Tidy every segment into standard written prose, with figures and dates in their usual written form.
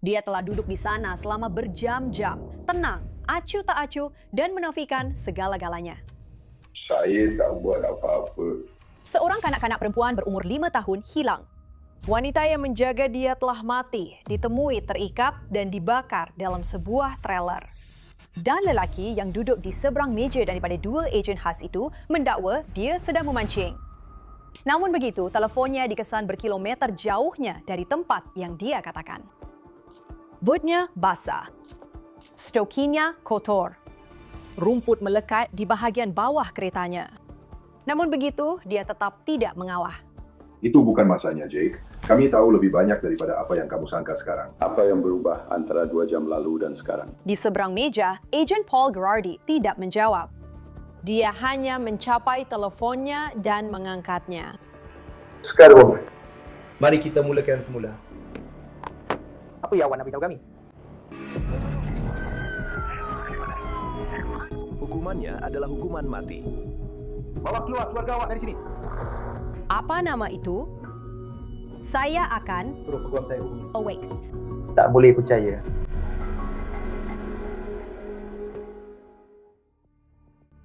Dia telah duduk di sana selama berjam-jam, tenang, acuh tak acuh, dan menafikan segala-galanya. Saya tak buat apa-apa. Seorang kanak-kanak perempuan berumur 5 tahun hilang. Wanita yang menjaga dia telah mati, ditemui terikat dan dibakar dalam sebuah trailer. Dan lelaki yang duduk di seberang meja daripada dua ejen khas itu mendakwa dia sedang memancing. Namun begitu, telefonnya dikesan berkilometer jauhnya dari tempat yang dia katakan. Bootnya basah. Stokinya kotor. Rumput melekat di bahagian bawah keretanya. Namun begitu, dia tetap tidak mengawah. Itu bukan masanya, Jake. Kami tahu lebih banyak daripada apa yang kamu sangka sekarang. Apa yang berubah antara 2 jam lalu dan sekarang? Di seberang meja, Ejen Paul Gherardi tidak menjawab. Dia hanya mencapai teleponnya dan mengangkatnya. Sekarang, Mari kita mulakan semula. Apa yang awak nak beritahu kami? Hukumannya adalah hukuman mati. Bawa keluar keluarga awak dari sini. Apa nama itu? Saya akan Suruh peguam saya hubungi. awake. Tak boleh percaya.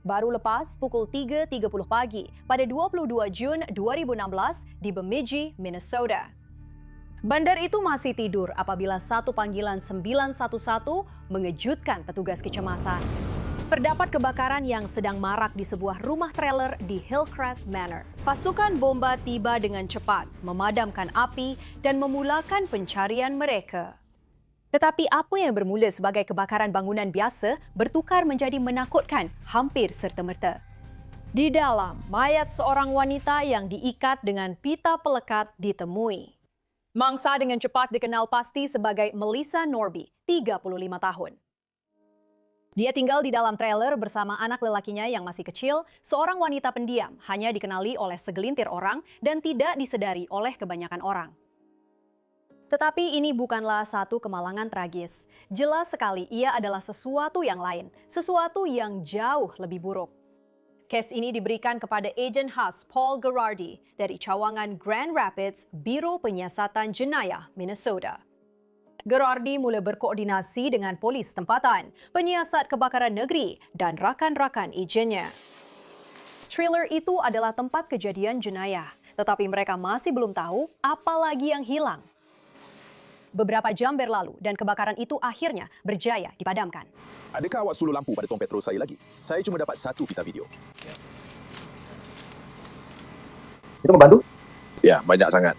Baru lepas pukul 3.30 pagi pada 22 Jun 2016 di Bemidji, Minnesota. Bandar itu masih tidur apabila satu panggilan 911 mengejutkan petugas kecemasan. Terdapat kebakaran yang sedang marak di sebuah rumah trailer di Hillcrest Manor. Pasukan bomba tiba dengan cepat, memadamkan api dan memulakan pencarian mereka. Tetapi apa yang bermula sebagai kebakaran bangunan biasa bertukar menjadi menakutkan hampir serta-merta. Di dalam, mayat seorang wanita yang diikat dengan pita pelekat ditemui. Mangsa dengan cepat dikenal pasti sebagai Melissa Norby, 35 tahun. Dia tinggal di dalam trailer bersama anak lelakinya yang masih kecil, seorang wanita pendiam, hanya dikenali oleh segelintir orang dan tidak disedari oleh kebanyakan orang. Tetapi ini bukanlah satu kemalangan tragis. Jelas sekali ia adalah sesuatu yang lain, sesuatu yang jauh lebih buruk. Kes ini diberikan kepada ejen khas Paul Gherardi dari cawangan Grand Rapids, Biro Penyiasatan Jenayah, Minnesota. Gherardi mula berkoordinasi dengan polis tempatan, penyiasat kebakaran negeri dan rakan-rakan ejennya. Trailer itu adalah tempat kejadian jenayah, tetapi mereka masih belum tahu apa lagi yang hilang. Beberapa jam berlalu dan kebakaran itu akhirnya berjaya dipadamkan. Adakah awak suluh lampu pada tong petrol saya lagi? Saya cuma dapat 1 pita video. Itu membantu? Ya, banyak sangat.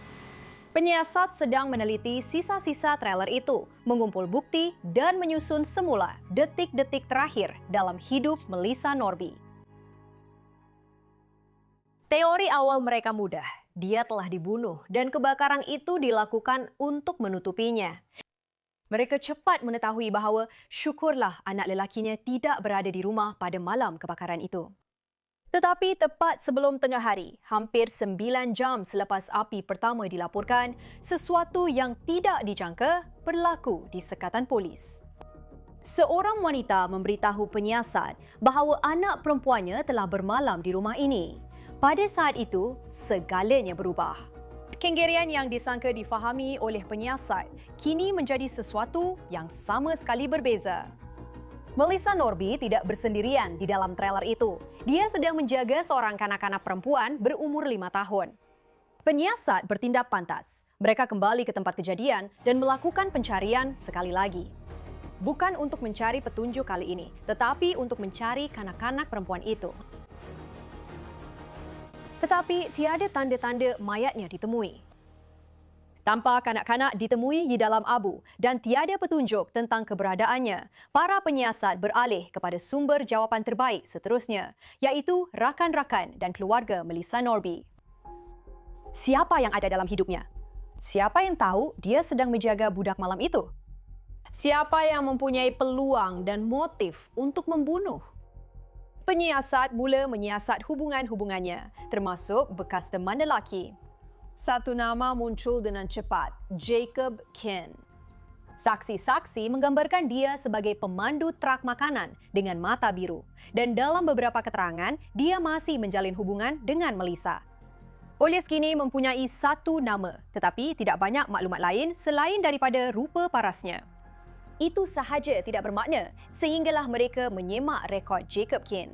Penyiasat sedang meneliti sisa-sisa trailer itu, mengumpul bukti dan menyusun semula detik-detik terakhir dalam hidup Melissa Norby. Teori awal mereka mudah. Dia telah dibunuh dan kebakaran itu dilakukan untuk menutupinya. Mereka cepat mengetahui bahawa syukurlah anak lelakinya tidak berada di rumah pada malam kebakaran itu. Tetapi tepat sebelum tengah hari, hampir 9 jam selepas api pertama dilaporkan, sesuatu yang tidak dijangka berlaku di sekatan polis. Seorang wanita memberitahu penyiasat bahawa anak perempuannya telah bermalam di rumah ini. Pada saat itu, segalanya berubah. Kenggirian yang disangka difahami oleh penyiasat kini menjadi sesuatu yang sama sekali berbeza. Melissa Norby tidak bersendirian di dalam trailer itu. Dia sedang menjaga seorang kanak-kanak perempuan berumur 5 tahun. Penyiasat bertindak pantas. Mereka kembali ke tempat kejadian dan melakukan pencarian sekali lagi. Bukan untuk mencari petunjuk kali ini, tetapi untuk mencari kanak-kanak perempuan itu. Tetapi tiada tanda-tanda mayatnya ditemui. Tanpa kanak-kanak ditemui di dalam abu dan tiada petunjuk tentang keberadaannya, para penyiasat beralih kepada sumber jawapan terbaik seterusnya, iaitu rakan-rakan dan keluarga Melissa Norby. Siapa yang ada dalam hidupnya? Siapa yang tahu dia sedang menjaga budak malam itu? Siapa yang mempunyai peluang dan motif untuk membunuh? Penyiasat mula menyiasat hubungan-hubungannya, termasuk bekas teman lelaki. Satu nama muncul dengan cepat, Jacob Ken. Saksi-saksi menggambarkan dia sebagai pemandu truk makanan dengan mata biru. Dan dalam beberapa keterangan, dia masih menjalin hubungan dengan Melissa. Olias kini mempunyai satu nama, tetapi tidak banyak maklumat lain selain daripada rupa parasnya. Itu sahaja tidak bermakna sehinggalah mereka menyemak rekod Jacob Kane.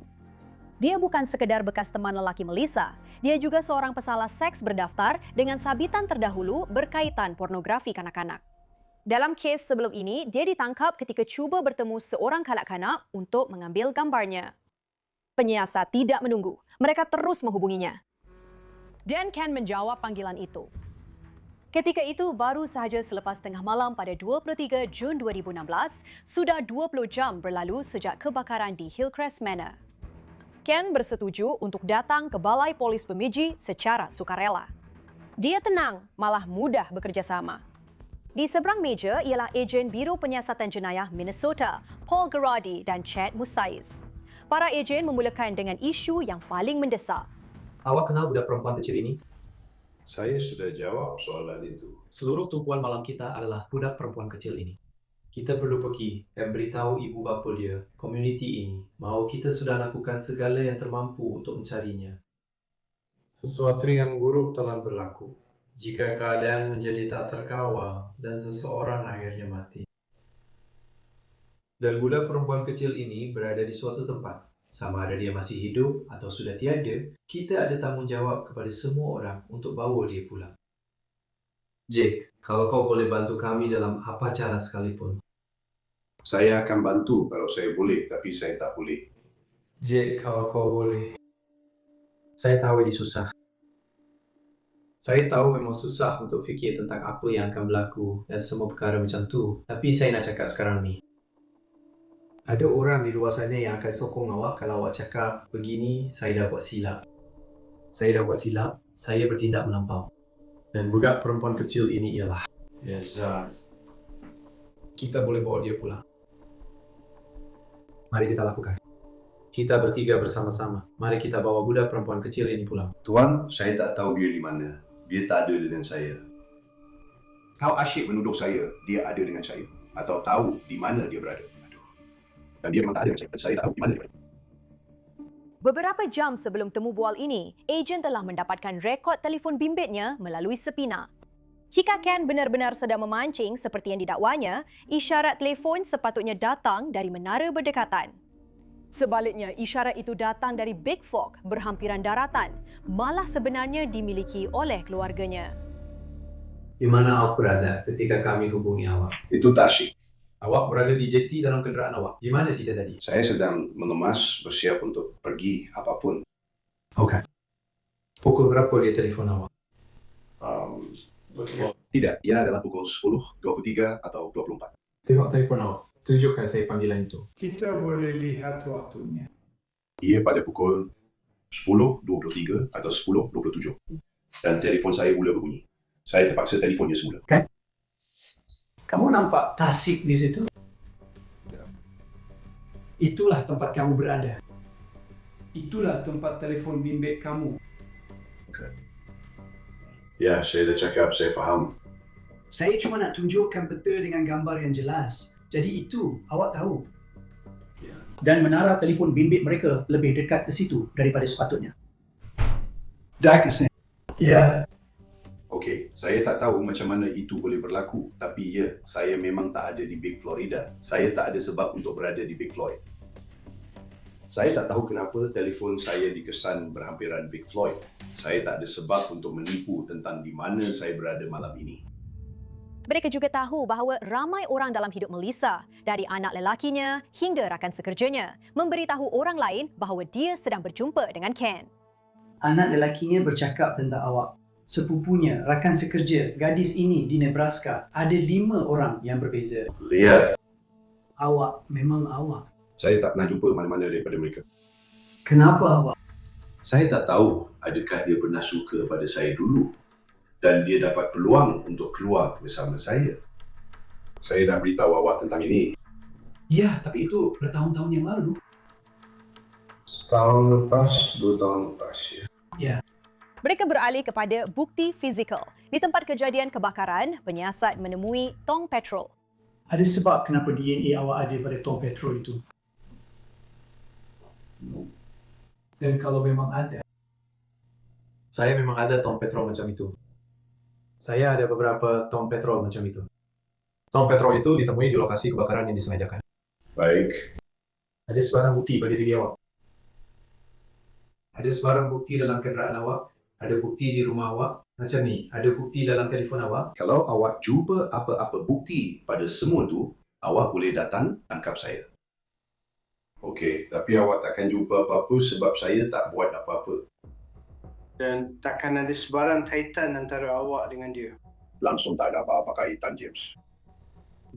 Dia bukan sekedar bekas teman lelaki Melissa, dia juga seorang pesalah seks berdaftar dengan sabitan terdahulu berkaitan pornografi kanak-kanak. Dalam kes sebelum ini, dia ditangkap ketika cuba bertemu seorang kanak-kanak untuk mengambil gambarnya. Penyiasat tidak menunggu, mereka terus menghubunginya. Dan Ken menjawab panggilan itu. Ketika itu, baru sahaja selepas tengah malam pada 23 Jun 2016, sudah 20 jam berlalu sejak kebakaran di Hillcrest Manor. Ken bersetuju untuk datang ke Balai Polis Bemidji secara sukarela. Dia tenang, malah mudah bekerjasama. Di seberang meja ialah ejen Biro Penyiasatan Jenayah Minnesota, Paul Gerardi dan Chad Musais. Para ejen memulakan dengan isu yang paling mendesak. Awak kenal budak perempuan kecil ini? Saya sudah jawab soalan itu. Seluruh tumpuan malam kita adalah budak perempuan kecil ini. Kita perlu pergi dan beritahu ibu bapa dia, komuniti ini, mahu kita sudah lakukan segala yang termampu untuk mencarinya. Sesuatu yang buruk telah berlaku. Jika keadaan menjadi tak terkawal dan seseorang akhirnya mati. Dan budak perempuan kecil ini berada di suatu tempat. Sama ada dia masih hidup atau sudah tiada, kita ada tanggungjawab kepada semua orang untuk bawa dia pulang. Jake, kalau kau boleh bantu kami dalam apa cara sekalipun. Saya akan bantu kalau saya boleh, tapi saya tak boleh. Jake, kalau kau boleh. Saya tahu ini susah. Saya tahu memang susah untuk fikir tentang apa yang akan berlaku dan semua perkara macam tu. Tapi saya nak cakap sekarang ni. Ada orang di luar sana yang akan sokong awak kalau awak cakap, begini, saya dah buat silap. Saya dah buat silap, saya bertindak melampau. Dan budak perempuan kecil ini ialah. Biasa. Kita boleh bawa dia pulang. Mari kita lakukan. Kita bertiga bersama-sama. Mari kita bawa budak perempuan kecil ini pulang. Tuan, saya tak tahu dia di mana. Dia tak ada dengan saya. Kau asyik menuduh saya, dia ada dengan saya. Atau tahu di mana dia berada. Dan dia memang tak ada dengan saya. Saya tahu di mana dia berada. Beberapa jam sebelum temu bual ini, ejen telah mendapatkan rekod telefon bimbitnya melalui sepina. Jika Ken benar-benar sedang memancing seperti yang didakwanya, isyarat telefon sepatutnya datang dari menara berdekatan. Sebaliknya, isyarat itu datang dari Big Fork, berhampiran daratan, malah sebenarnya dimiliki oleh keluarganya. Di mana awak berada ketika kami hubungi awak? Itu tak asyik. Awak berada di jeti dalam kenderaan awak. Di mana kita tadi? Saya sedang mengemas, bersiap untuk pergi apapun. Okey. Pukul berapa dia telefon awak? Tidak, ia adalah pukul 10, 23 atau 24. Tengok telefon awak. Tunjukkan saya panggilan itu. Kita boleh lihat waktunya. Ia pada pukul 10.23 atau 10.27. Dan telefon saya mula berbunyi. Saya terpaksa telefon dia semula. Kamu nampak tasik di situ? Itulah tempat kamu berada. Itulah tempat telefon bimbit kamu. Ya, saya dah cakap, saya faham. Saya cuma nak tunjukkan betul dengan gambar yang jelas. Jadi itu, awak tahu. Dan menara telefon bimbit mereka lebih dekat ke situ daripada sepatutnya. Dah kesan. Ya. Okey, saya tak tahu macam mana itu boleh berlaku. Tapi ya, saya memang tak ada di Big Florida. Saya tak ada sebab untuk berada di Big Floyd. Saya tak tahu kenapa telefon saya dikesan berhampiran Big Floyd. Saya tak ada sebab untuk menipu tentang di mana saya berada malam ini. Mereka juga tahu bahawa ramai orang dalam hidup Melissa, dari anak lelakinya hingga rakan sekerjanya, memberitahu orang lain bahawa dia sedang berjumpa dengan Ken. Anak lelakinya bercakap tentang awak. Sepupunya, rakan sekerja, gadis ini di Nebraska. Ada 5 orang yang berbeza. Lihat, Awak, memang awak. saya tak pernah jumpa mana-mana daripada mereka. Kenapa awak? Saya tak tahu adakah dia pernah suka pada saya dulu. Dan dia dapat peluang untuk keluar bersama saya. Saya dah beritahu awak tentang ini. Ya, tapi itu bertahun-tahun yang lalu. Setahun lepas, 2 tahun lepas ya. Mereka beralih kepada bukti fizikal. Di tempat kejadian kebakaran, penyiasat menemui tong petrol. Ada sebab kenapa DNA awak ada pada tong petrol itu? Dan kalau memang ada, Saya memang ada tong petrol macam itu. Saya ada beberapa tong petrol macam itu. Tong petrol itu ditemui di lokasi kebakaran yang disengajakan. Baik. Ada sebarang bukti pada diri awak? Ada sebarang bukti dalam kenderaan awak? Ada bukti di rumah awak? Macam ni, ada bukti dalam telefon awak? Kalau awak jumpa apa-apa bukti pada semua tu, awak boleh datang tangkap saya. Okey, tapi awak takkan jumpa apa-apa sebab saya tak buat apa-apa. Dan takkan ada sebarang kaitan antara awak dengan dia. Langsung tak ada apa-apa kaitan, James.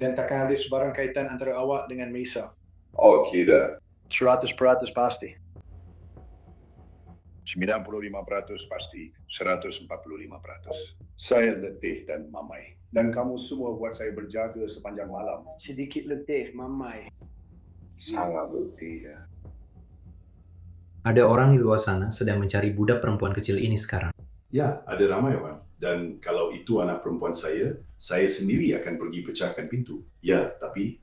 Dan takkan ada sebarang kaitan antara awak dengan Maisa. Oh, tidak. 100% pasti. 95% pasti. 145%. Saya letih dan mamai. Dan kamu semua buat saya berjaga sepanjang malam. Sedikit letih, mamai. Sangat letih, ya. Ada orang di luar sana sedang mencari budak perempuan kecil ini sekarang. Ya, ada ramai Wan. Dan kalau itu anak perempuan saya sendiri akan pergi pecahkan pintu. Ya, tapi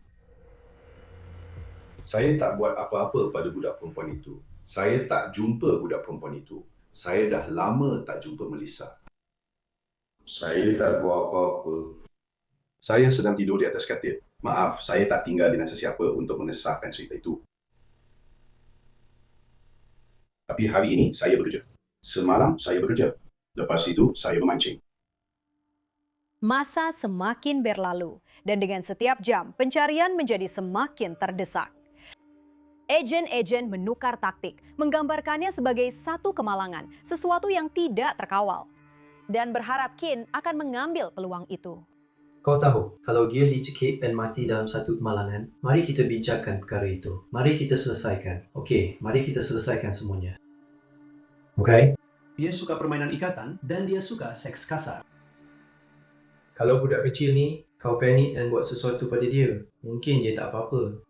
saya tak buat apa-apa pada budak perempuan itu. Saya tak jumpa budak perempuan itu. Saya dah lama tak jumpa Melissa. Saya tak buat apa-apa. Saya sedang tidur di atas katil. Maaf, saya tak tinggal dengan sesiapa untuk mengesahkan cerita itu. Tapi hari ini saya bekerja. Semalam saya bekerja. Lepas itu saya memancing. Masa semakin berlalu dan dengan setiap jam pencarian menjadi semakin terdesak. Agen-agen menukar taktik, menggambarkannya sebagai satu kemalangan, sesuatu yang tidak terkawal. Dan berharap Kin akan mengambil peluang itu. Kau tahu, kalau dia dicekik dan mati dalam satu kemalangan, mari kita bincangkan perkara itu. Mari kita selesaikan. Okey, mari kita selesaikan semuanya. Okey? Dia suka permainan ikatan dan dia suka seks kasar. Kalau budak kecil ni, kau panik dan buat sesuatu pada dia, mungkin dia tak apa-apa.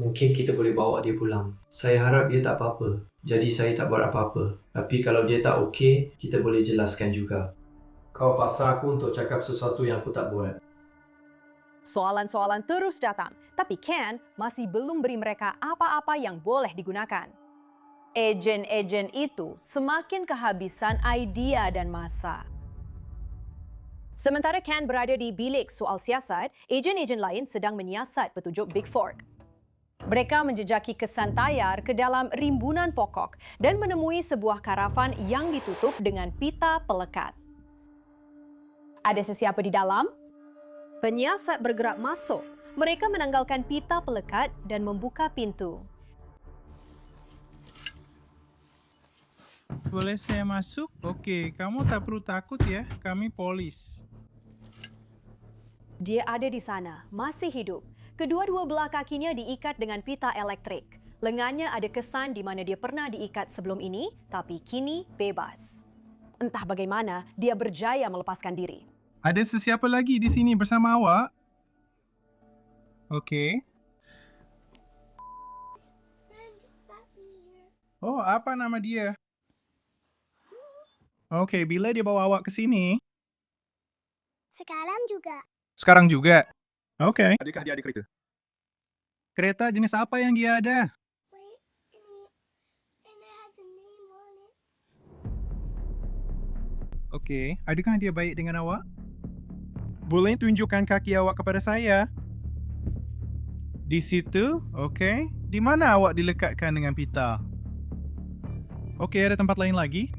Mungkin kita boleh bawa dia pulang. Saya harap dia tak apa-apa. Jadi saya tak buat apa-apa. Tapi kalau dia tak okey, kita boleh jelaskan juga. Kau paksa aku untuk cakap sesuatu yang aku tak buat. Soalan-soalan terus datang, tapi Ken masih belum beri mereka apa-apa yang boleh digunakan. Agen-agen itu semakin kehabisan idea dan masa. Sementara Ken berada di bilik soal siasat, agen-agen lain sedang menyiasat petunjuk Big Fork. Mereka menjejaki kesan tayar ke dalam rimbunan pokok dan menemui sebuah karavan yang ditutup dengan pita pelekat. Ada sesiapa di dalam? Penyiasat bergerak masuk. Mereka menanggalkan pita pelekat dan membuka pintu. Boleh saya masuk? Okey, kamu tak perlu takut ya, kami polis. Dia ada di sana, masih hidup. Kedua-dua belah kakinya diikat dengan pita elektrik. Lengannya ada kesan di mana dia pernah diikat sebelum ini, tapi kini bebas. Entah bagaimana, dia berjaya melepaskan diri. Ada sesiapa lagi di sini bersama awak? Okey. Oh, apa nama dia? Okey, bila dia bawa awak ke sini? Sekarang juga. Sekarang juga? Okey. Adakah dia ada kereta? Kereta jenis apa yang dia ada? Okey, adakah dia baik dengan awak? Boleh tunjukkan kaki awak kepada saya? Di situ? Okey. Di mana awak dilekatkan dengan pita? Okey, ada tempat lain lagi?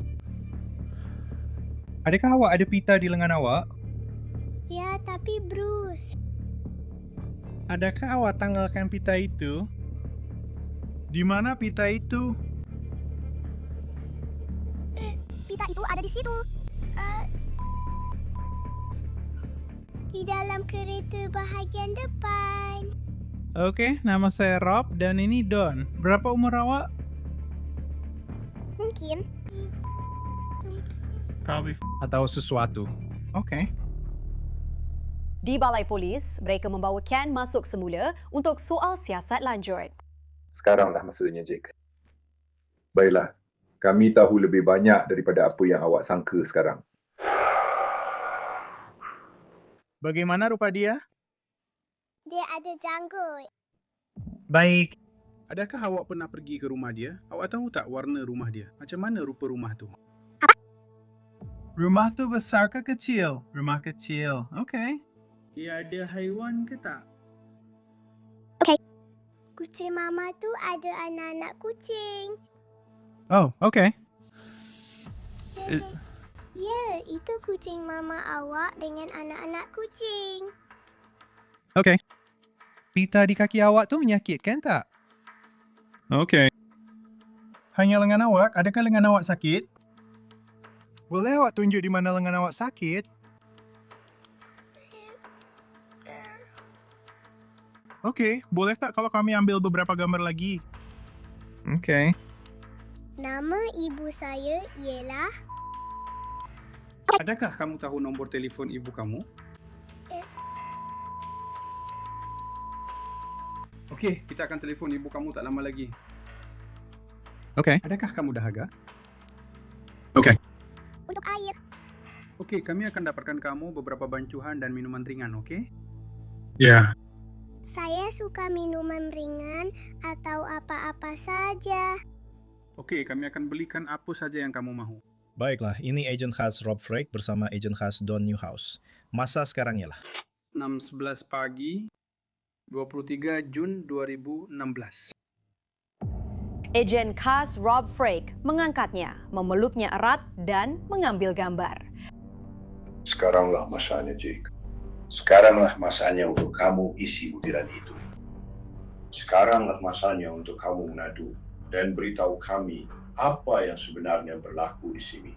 Adakah awak ada pita di lengan awak? Ya, tapi Bruce. Adakah awak tanggalkan pita itu? Di mana pita itu? Pita itu ada di situ. Di dalam kereta bahagian depan. Okey, nama saya Rob dan ini Don. Berapa umur awak? Mungkin. Atau sesuatu. Okey. Di balai polis, mereka membawa Ken masuk semula untuk soal siasat lanjut. Sekaranglah maksudnya, Jake. Baiklah, kami tahu lebih banyak daripada apa yang awak sangka sekarang. Bagaimana rupa dia? Dia ada janggut. Baik. Adakah awak pernah pergi ke rumah dia? Awak tahu tak warna rumah dia? Macam mana rupa rumah tu? Rumah tu besar ke kecil? Rumah kecil. Okay. Dia ada haiwan ke tak? Kucing mama tu ada anak-anak kucing. Oh, okay. Ya, itu kucing mama awak dengan anak-anak kucing. Okay. Pita di kaki awak tu menyakitkan tak? Okay. Hanya lengan awak? Adakah lengan awak sakit? Boleh awak tunjuk di mana lengan awak sakit? Okey, boleh tak kalau kami ambil beberapa gambar lagi? Okey. Nama ibu saya ialah... Adakah kamu tahu nombor telefon ibu kamu? Okey, kita akan telefon ibu kamu tak lama lagi. Okey. Adakah kamu dahaga? Okey. Untuk air. Okey, kami akan dapatkan kamu beberapa bancuhan dan minuman ringan, okey? Ya. Saya suka minuman ringan atau apa-apa saja. Okey, kami akan belikan apa saja yang kamu mahu. Baiklah, ini ejen khas Rob Frake bersama ejen khas Don Newhouse. Masa sekarang ialah 6:11 pagi, 23 Jun 2016. Ejen khas Rob Frake mengangkatnya, memeluknya erat dan mengambil gambar. Sekaranglah masanya, Jake. Sekaranglah masanya untuk kamu isi butiran itu. Sekaranglah masanya untuk kamu mengadu dan beritahu kami apa yang sebenarnya berlaku di sini.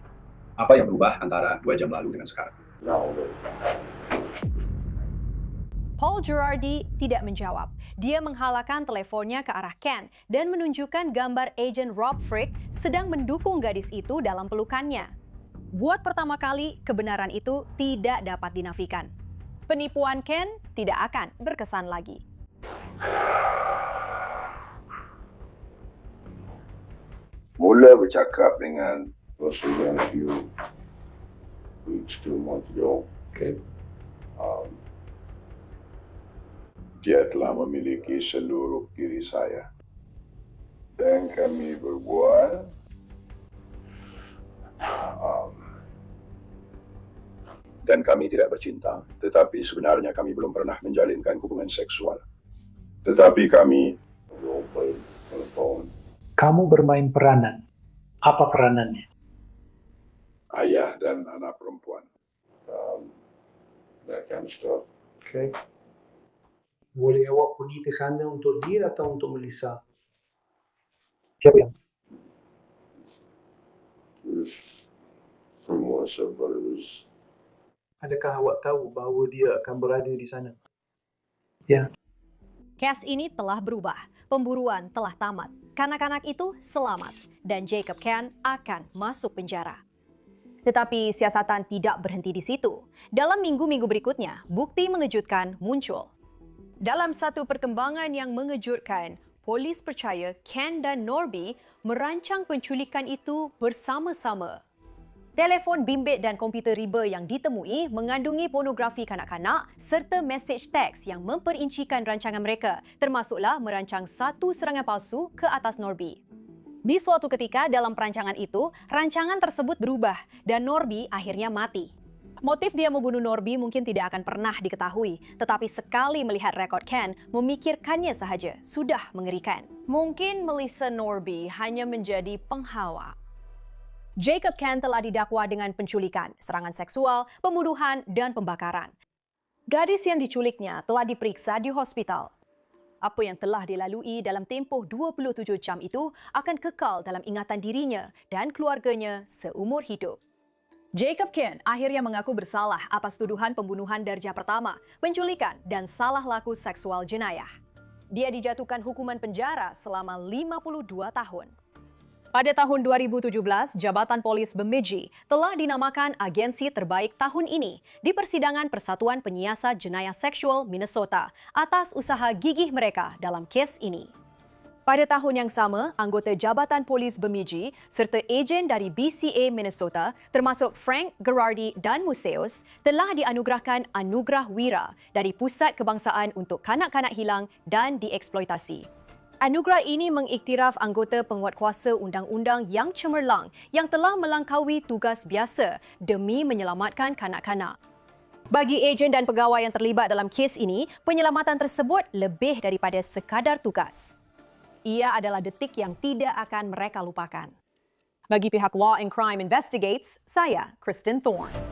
Apa yang berubah antara 2 jam lalu dengan sekarang? Paul Girardi tidak menjawab. Dia menghalangkan teleponnya ke arah Ken dan menunjukkan gambar ejen Rob Frake sedang mendukung gadis itu dalam pelukannya. Buat pertama kali, kebenaran itu tidak dapat dinafikan. Penipuan Ken tidak akan berkesan lagi. Mula bercakap dengan Rasulullah few weeks to months ago. Okay. Dia telah memiliki seluruh diri saya. Dan kami berbual. Dan kami tidak bercinta, tetapi sebenarnya kami belum pernah menjalinkan hubungan seksual. Tetapi kami bermain telepon. Kamu bermain peranan. Apa peranannya? Ayah dan anak perempuan. That kind of stuff. Okay. Boleh awak pergi ke sana untuk dia atau untuk Melissa? Siapa yang? Rumor but it was... Adakah awak tahu bahawa dia akan berada di sana? Ya. Kes ini telah berubah. Pemburuan telah tamat. Kanak-kanak itu selamat dan Jacob Ken akan masuk penjara. Tetapi siasatan tidak berhenti di situ. Dalam minggu-minggu berikutnya, bukti mengejutkan muncul. Dalam satu perkembangan yang mengejutkan, polis percaya Ken dan Norby merancang penculikan itu bersama-sama. Telefon bimbit dan komputer riba yang ditemui mengandungi pornografi kanak-kanak serta mesej teks yang memperincikan rancangan mereka, termasuklah merancang satu serangan palsu ke atas Norby. Di suatu ketika dalam perancangan itu, rancangan tersebut berubah dan Norby akhirnya mati. Motif dia membunuh Norby mungkin tidak akan pernah diketahui, tetapi sekali melihat rekod Ken, memikirkannya sahaja sudah mengerikan. Mungkin Melissa Norby hanya menjadi penghawa. Jacob Ken telah didakwa dengan penculikan, serangan seksual, pembunuhan, dan pembakaran. Gadis yang diculiknya telah diperiksa di hospital. Apa yang telah dilalui dalam tempoh 27 jam itu akan kekal dalam ingatan dirinya dan keluarganya seumur hidup. Jacob Ken akhirnya mengaku bersalah atas tuduhan pembunuhan darjah pertama, penculikan, dan salah laku seksual jenayah. Dia dijatuhkan hukuman penjara selama 52 tahun. Pada tahun 2017, Jabatan Polis Bemidji telah dinamakan agensi terbaik tahun ini di persidangan Persatuan Penyiasat Jenayah Seksual Minnesota atas usaha gigih mereka dalam kes ini. Pada tahun yang sama, anggota Jabatan Polis Bemidji serta ejen dari BCA Minnesota termasuk Frank Girardi dan Museus telah dianugerahkan Anugerah Wira dari Pusat Kebangsaan untuk Kanak-Kanak Hilang dan Dieksploitasi. Anugerah ini mengiktiraf anggota penguatkuasa undang-undang yang cemerlang yang telah melangkaui tugas biasa demi menyelamatkan kanak-kanak. Bagi ejen dan pegawai yang terlibat dalam kes ini, penyelamatan tersebut lebih daripada sekadar tugas. Ia adalah detik yang tidak akan mereka lupakan. Bagi pihak Law and Crime Investigates, saya Kristen Thorne.